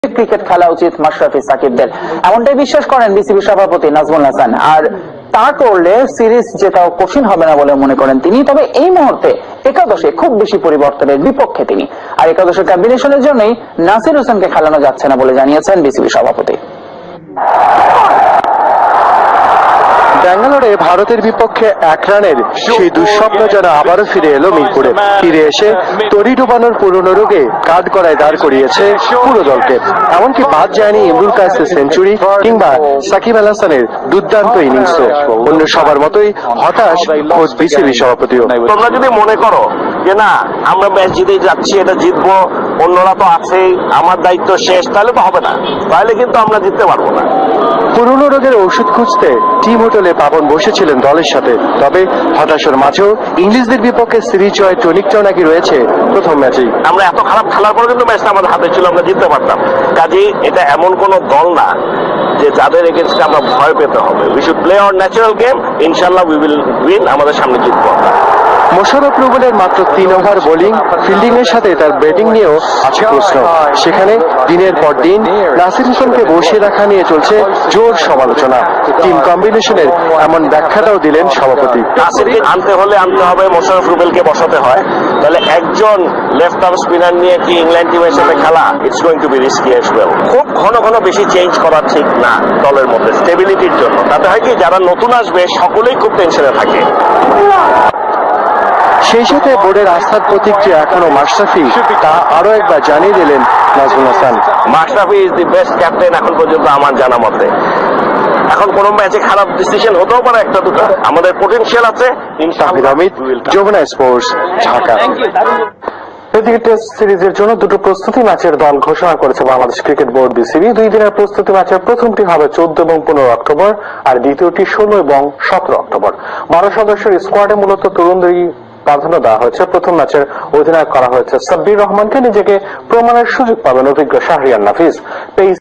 Cricket খেলা উচিত মাশরাফি সাকিবদের, এমনটাই বিশ্বাস করেন বিসিবি সভাপতি নাজমুল হাসান। আর তা করলে সিরিজ জেতাও কঠিন হবে না বলে মনে করেন তিনি। তবে এই মুহূর্তে একাদশে খুব বেশি পরিবর্তনের বিপক্ষে তিনি, আর একাদশের কম্বিনেশনের জন্যই নাসির হোসেনকে খেলানো যাচ্ছে না বলে জানিয়েছেন বিসিবি সভাপতি। ব্যাঙ্গালোরে ভারতের বিপক্ষে 1 রানের সেই দুঃস্বপ্ন যেন আবারও ফিরে এলো মিরপুরে। ফিরে এসে তরি ডোবানোর পুরনো রোগে কাঠ গড়ায় দাঁড় করিয়েছে পুরো দলকে। এমনকি বাদ যায়নি ইমরুল কায়েসের সেঞ্চুরি কিংবা সাকিব আল হাসানের দুর্দান্ত ইনিংসও। অন্য সবার মতোই হতাশ খোদ বিসিবি সভাপতিও। তোমরা যদি মনে করো যে না আমরা ম্যাচ জিতে যাচ্ছি, এটা জিতবো, অন্যরা তো আছেই, আমার দায়িত্ব শেষ, তাহলে তো হবে না, তাহলে কিন্তু আমরা জিততে পারবো না। পুরনো রোগের ওষুধ খুঁজতে টিম হোটেলে পাবন বসেছিলেন দলের সাথে। তবে হতাশার মাঝেও ইংলিশদের বিপক্ষে সিরিজ জয়ের টনিকটাও নাকি রয়েছে প্রথম ম্যাচেই। আমরা এত খারাপ খেলার পরে কিন্তু ম্যাচটা আমাদের হাতে ছিল, আমরা জিততে পারতাম। কাজেই এটা এমন কোন দল না যে যাদের এগেইনস্টে আমরা ভয় পেতে হবে। We should play our natural game, ইনশাআল্লাহ উই উইল উইন, আমাদের সামনে জিতবো আমরা। মোশাররফ রুবেলের মাত্র 3 ওভার বোলিং, ফিল্ডিং এর সাথে তার ব্যাটিং নিয়েও আছে প্রশ্ন। সেখানে দিনের পর দিন নাসির হোসেনকে বসিয়ে রাখা নিয়ে চলছে জোর সমালোচনা। টিম কম্বিনেশনের এমন ব্যাখ্যাটাও দিলেন সভাপতি। নাসিরকে আনতে হলে আনতে হবে, মোশাররফ রুবেলকে বসাতে হয়, তাহলে একজন লেফট আর্ম স্পিনার নিয়ে কি ইংল্যান্ড টিমের সাথে খেলা, it's going to be risky as well. খুব ঘন ঘন বেশি চেঞ্জ করা ঠিক না দলের মধ্যে, স্টেবিলিটির জন্য। তাতে হয় কি, যারা নতুন আসবে সকলেই খুব টেনশনে থাকে। সেই সাথে বোর্ডের আস্থার প্রতীক যে এখনো মাশরাফি, তা আরো একবার জানিয়ে দিলেন Nazmul Hasan. Mashrafe is the best captain এখন পর্যন্ত আমার জানা মতে। এখন কোন ম্যাচে খারাপ ডিসিশন হতেও পারে, একটা দুটো, আমাদের পটেনশিয়াল আছে। তাহিদ আহমেদ, যমুনা স্পোর্টস, ঢাকা। এদিকে টেস্ট সিরিজের জন্য 2টো প্রস্তুতি ম্যাচের দল ঘোষণা করেছে বাংলাদেশ ক্রিকেট বোর্ড বিসিবি। 2 দিনের প্রস্তুতি ম্যাচের প্রথমটি হবে 14 এবং 15 অক্টোবর, আর দ্বিতীয়টি 16 এবং 17 অক্টোবর। 12 সদস্যের স্কোয়াডে মূলত তরুণদেরই প্রাধান্য দেওয়া হয়েছে। প্রথম ম্যাচের অধিনায়ক করা হয়েছে সাব্বির রহমানকে। নিজেকে প্রমাণের সুযোগ পাবেন অভিজ্ঞ শাহরিয়ার নাফিস।